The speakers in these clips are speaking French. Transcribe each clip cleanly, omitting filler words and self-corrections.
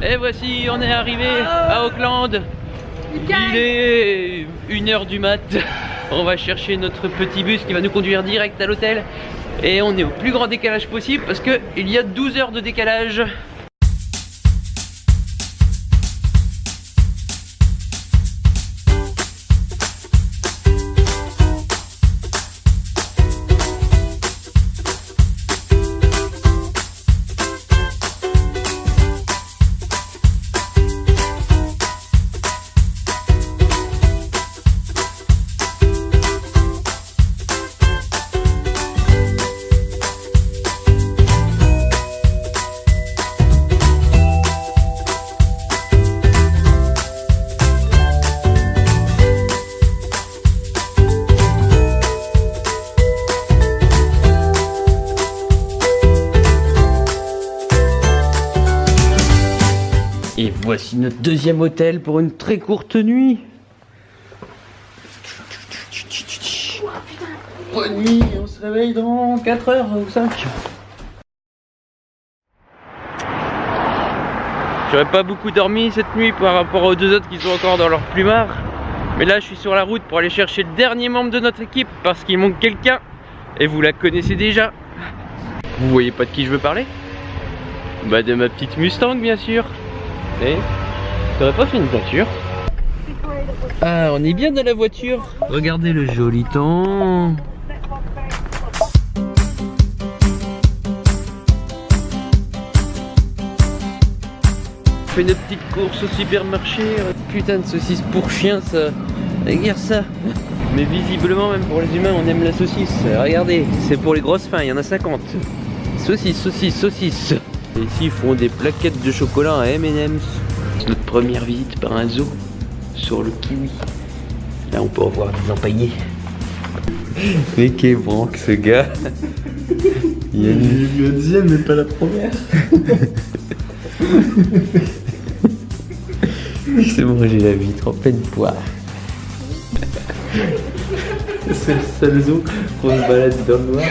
Et voici, on est arrivé à Auckland. Il est 1h du mat. On va chercher notre petit bus qui va nous conduire direct à l'hôtel. Et on est au plus grand décalage possible parce qu'il y a 12 heures de décalage. Et voici notre deuxième hôtel pour une très courte nuit. Bonne nuit, on se réveille dans 4 heures ou 5. J'aurais pas beaucoup dormi cette nuit par rapport aux deux autres qui sont encore dans leur plumard. Mais là je suis sur la route pour aller chercher le dernier membre de notre équipe parce qu'il manque quelqu'un. Et vous la connaissez déjà. Vous voyez pas de qui je veux parler? Bah de ma petite Mustang bien sûr. Et t'aurais pas fait une voiture? Ah, on est bien dans la voiture. Regardez le joli temps. On fait une petite course au supermarché. Putain de saucisse pour chien ça. Regarde ça. Mais visiblement même pour les humains on aime la saucisse. Regardez, c'est pour les grosses fins, il y en a 50. Saucisse, saucisse, saucisse. Et ici ils font des plaquettes de chocolat à M&M's. C'est notre première visite par un zoo sur le kiwi. Là on peut en voir des empaillés. Mais qu'est branque ce gars. Il y a eu la deuxième mais pas la première. C'est bon, j'ai la vitre en pleine poire. C'est le seul zoo qu'on se balade dans le noir.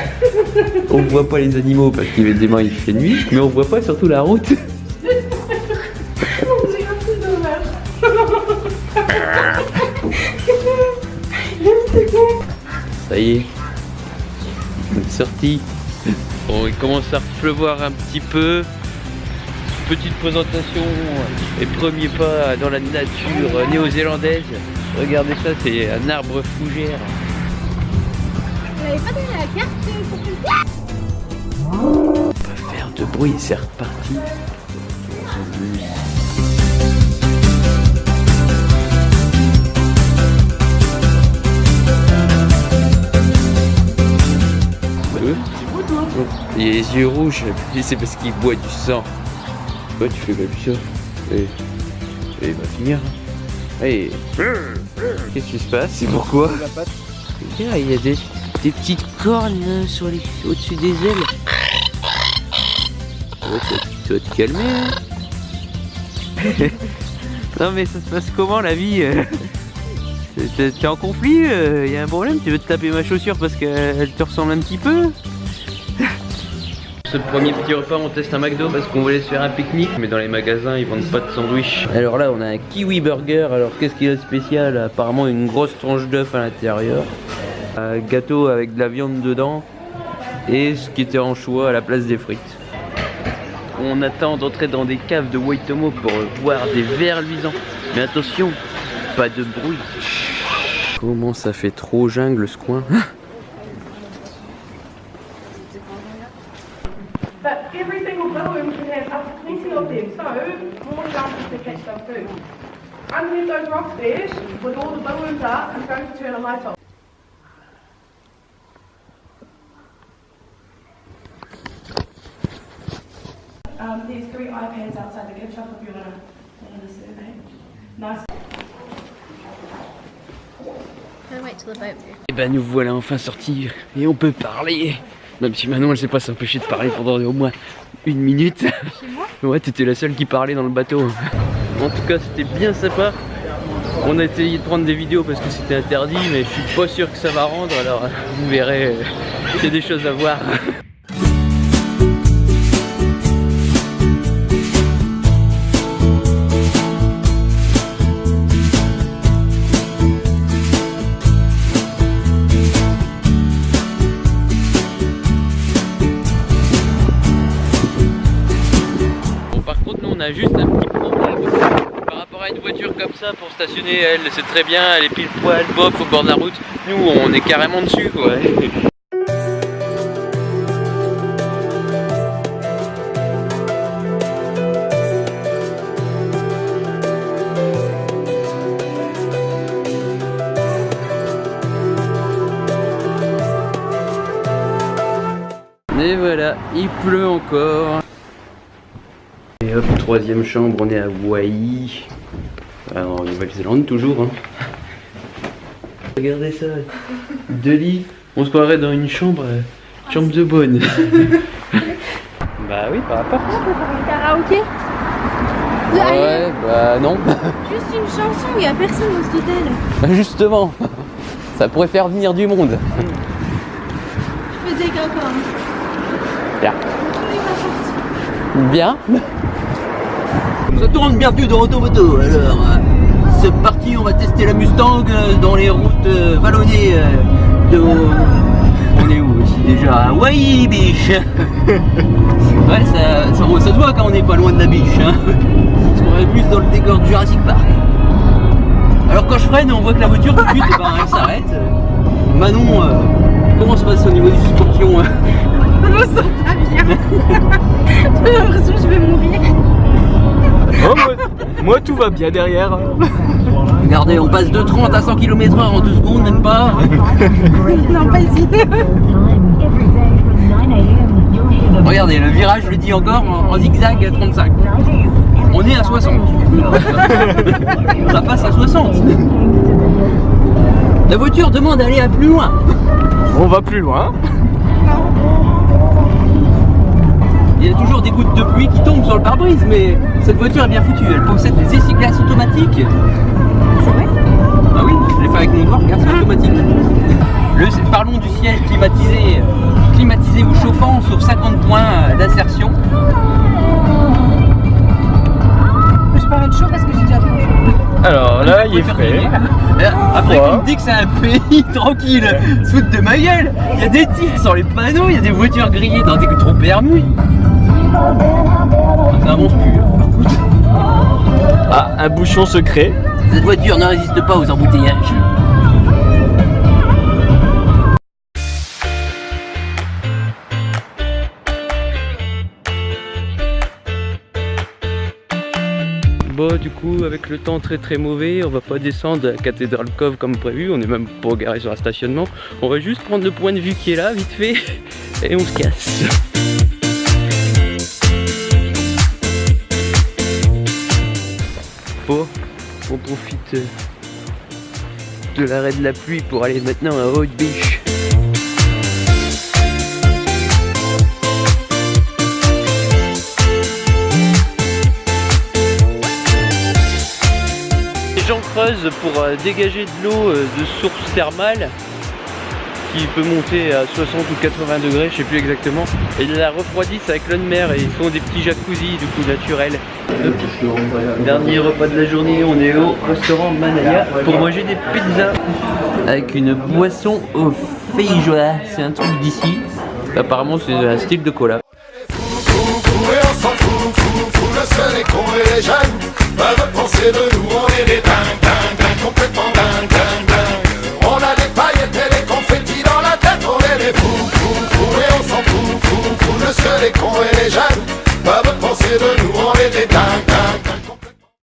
On voit pas les animaux parce qu'évidemment il fait nuit, mais on voit pas surtout la route. Ça y est, on est sorti. Bon, il commence à pleuvoir un petit peu. Petite présentation et premier pas dans la nature néo-zélandaise. Regardez ça, c'est un arbre fougère. Vous n'avez pas donné la carte pour que... On va faire de bruit, c'est reparti. Il a les yeux rouges, c'est parce qu'il boit du sang. Ouais, tu fais comme ça. Et il va finir. Hey. Qu'est-ce qui se passe? C'est pourquoi? Regarde, il y a des petites cornes sur les au-dessus des ailes. Ouais, tu vas te calmer. Hein. Non mais ça se passe comment la vie? T'es en conflit? Il y a un problème? Tu veux te taper ma chaussure parce qu'elle te ressemble un petit peu? Ce premier petit repas, on teste un McDo parce qu'on voulait se faire un pique-nique, mais dans les magasins ils vendent pas de sandwich. Alors là on a un kiwi burger. Alors qu'est-ce qu'il y a de spécial? Apparemment une grosse tranche d'œuf à l'intérieur, un gâteau avec de la viande dedans et ce qui était en choix à la place des frites. On attend d'entrer dans des caves de Waitomo pour voir des vers luisants. Mais attention, pas de bruit. Comment ça fait trop jungle ce coin? But every single balloon can have up to 20 of them, so more chances to catch some food. Underneath those rocks there, with all the balloons up, I'm going to turn a light off. There's 3 iPads outside the gift shop if you want to survey. Nice. Wait till the boat moves. Et ben nous voilà enfin sortis et on peut parler. Même si Manon elle sait pas s'empêcher de parler pendant au moins 1 minute. Chez moi? Ouais, t'étais la seule qui parlait dans le bateau. En tout cas c'était bien sympa. On a essayé de prendre des vidéos parce que c'était interdit, mais je suis pas sûr que ça va rendre, alors vous verrez, il y a des choses à voir. on a juste un petit problème par rapport à une voiture comme ça pour stationner. Elle, c'est très bien, elle est pile poil, bof, au bord de la route. Nous, on est carrément dessus, quoi. Et voilà, il pleut encore. Et hop, troisième chambre, on est à Hawaï. Alors, en Nouvelle-Zélande toujours. Hein. Regardez ça, 2 lits. On se croirait dans une chambre de bonne. Bah oui, par rapport. On peut faire un karaoké. Ouais, bah non. Juste une chanson où il n'y a personne dans cet hôtel. Justement, ça pourrait faire venir du monde. Je faisais qu'encore. Bien. Il va sortir. Bien. Ça tourne, bienvenue dans Automoto. Alors, c'est parti, on va tester la Mustang dans les routes vallonnées de... On est où aussi déjà? À Hawaï, biche. Ouais, ça se voit quand on n'est pas loin de la biche. Hein. Parce qu'on est plus dans le décor du Jurassic Park. Alors quand je freine, on voit que la voiture tout de suite, elle s'arrête. Manon, comment se passe au niveau du suspension? Je me sens pas bien. J'ai l'impression que je vais mourir. Oh, moi tout va bien derrière. Regardez, on passe de 30 à 100 km/h en 2 secondes, même pas. Non, pas ici. Regardez, le virage, je le dis encore, en zigzag à 35. On est à 60. Ça passe à 60. La voiture demande d'aller à plus loin. On va plus loin. Il y a toujours des gouttes de pluie qui tombent sur le pare-brise, mais cette voiture est bien foutue. Elle possède des essuie-glaces automatiques. C'est vrai? Ah oui, je l'ai fait avec mon corps, regarde, c'est automatique. Parlons du siège climatisé. Climatisé ou chauffant sur 50 points d'insertion. Je parle de chaud parce que j'ai déjà trop chaud. Alors là, il est frais. Après, on me dit que c'est un pays tranquille. Se foutre de ma gueule. Il y a des titres sur les panneaux, il y a des voitures grillées dans des trop permis. Ça avance plus. Ah, un bouchon secret. Cette voiture ne résiste pas aux embouteillages. Bon, du coup, avec le temps très mauvais, on va pas descendre à Cathedral Cove comme prévu. On est même pas garé sur un stationnement. On va juste prendre le point de vue qui est là, vite fait, et on se casse. Bon, on profite de l'arrêt de la pluie pour aller maintenant à Haute Biche. Les gens creusent pour dégager de l'eau de source thermale qui peut monter à 60 ou 80 degrés, je sais plus exactement, et ils la refroidissent avec l'eau de mer et ils font des petits jacuzzi du coup naturels. Dernier repas de la journée, on est au restaurant Manaya pour manger des pizzas avec une boisson au feijoa, c'est un truc d'ici. Apparemment c'est un style de cola. Peuvent penser de nous, on est des dingues, complètement dingues. On a des paillettes et des confettis dans la tête, on est des fous, et on s'en fout de ce que les cons et les jeunes peuvent penser de nous, on est des dingues.